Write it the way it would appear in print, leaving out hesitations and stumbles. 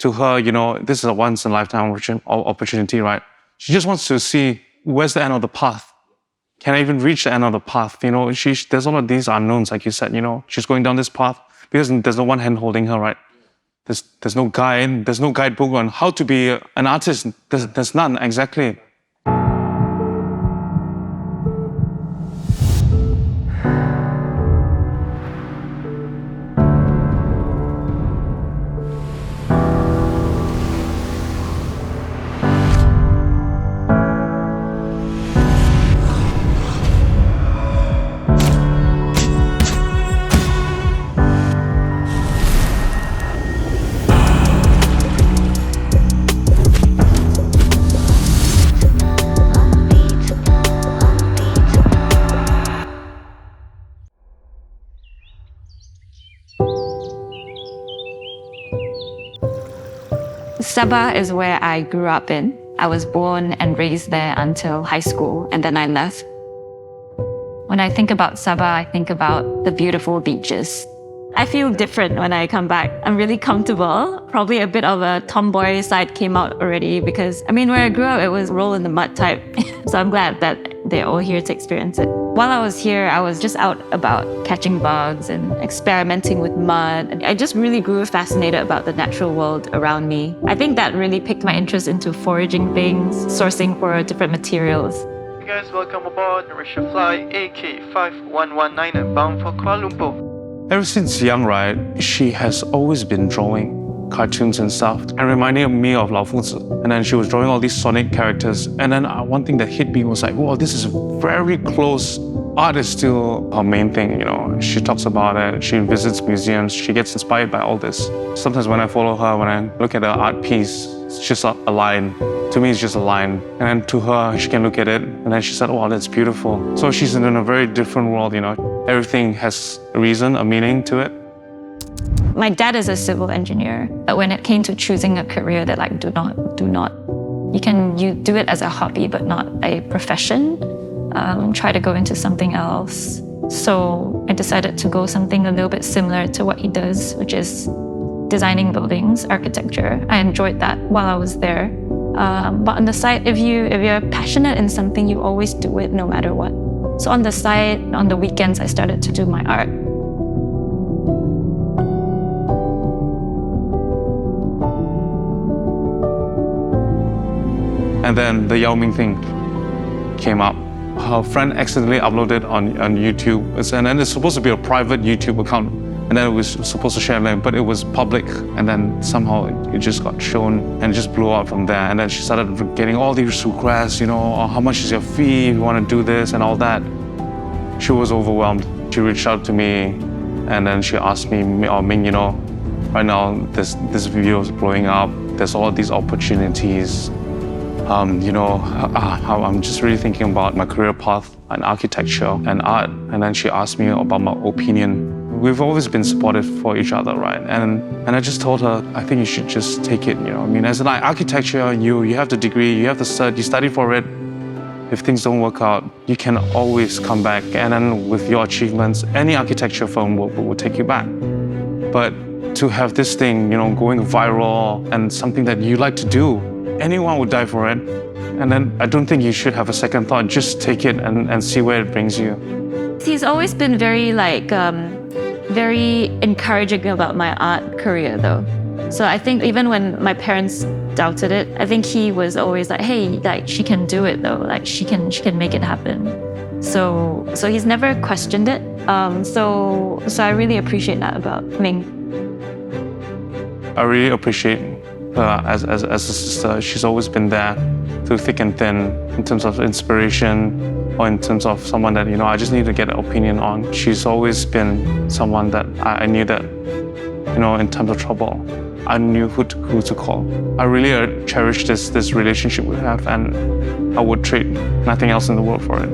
to her, this is a once-in-a-lifetime opportunity, right? She just wants to see where's the end of the path. Can I even reach the end of the path? There's all of these unknowns, like you said, she's going down this path because there's no one hand holding her, right? There's no guide, there's no guidebook on how to be an artist. There's none, exactly. Sabah is where I grew up in. I was born and raised there until high school, and then I left. When I think about Sabah, I think about the beautiful beaches. I feel different when I come back. I'm really comfortable. Probably a bit of a tomboy side came out already because, where I grew up, it was roll in the mud type. So I'm glad that they're all here to experience it. While I was here, I was just out about catching bugs and experimenting with mud. I just really grew fascinated about the natural world around me. I think that really piqued my interest into foraging things, sourcing for different materials. Hey guys, welcome aboard Malaysia Flight AK5119 and bound for Kuala Lumpur. Ever since young, right, she has always been drawing cartoons and stuff and reminding me of Lao Fengzi. And then she was drawing all these Sonic characters. And then one thing that hit me was like, wow, this is very close. Art is still her main thing, She talks about it, she visits museums, she gets inspired by all this. Sometimes when I follow her, when I look at her art piece, it's just a line. To me, it's just a line. And then to her, she can look at it, and then she said, wow, that's beautiful. So she's in a very different world, Everything has a reason, a meaning to it. My dad is a civil engineer, but when it came to choosing a career, they're like, do not. You do it as a hobby, but not a profession. Try to go into something else. So I decided to go something a little bit similar to what he does, which is designing buildings, architecture. I enjoyed that while I was there. But on the side, if you're passionate in something, you always do it no matter what. So on the side, on the weekends, I started to do my art. And then the Yao Ming thing came up. Her friend accidentally uploaded on YouTube. And then it's supposed to be a private YouTube account. And then it was supposed to share a link, but it was public. And then somehow it just got shown and it just blew up from there. And then she started getting all these requests, oh, how much is your fee if you want to do this and all that. She was overwhelmed. She reached out to me and then she asked me, Ming, right now this video is blowing up. There's all these opportunities. I'm just really thinking about my career path in architecture and art. And then she asked me about my opinion. We've always been supportive for each other, right? And I just told her, I think you should just take it, As an architecture, you have the degree, you have the cert, you study for it. If things don't work out, you can always come back. And then with your achievements, any architecture firm will take you back. But to have this thing, going viral and something that you like to do, anyone would die for it. And then I don't think you should have a second thought. Just take it and see where it brings you. He's always been very very encouraging about my art career though. So I think even when my parents doubted it, I think he was always like, hey, she can do it though. She can make it happen. So he's never questioned it. So I really appreciate that about Ming. I really appreciate her as a sister. She's always been there through thick and thin in terms of inspiration or in terms of someone that, I just need to get an opinion on. She's always been someone that I knew that, in times of trouble, I knew who to call. I really cherish this relationship we have, and I would trade nothing else in the world for it.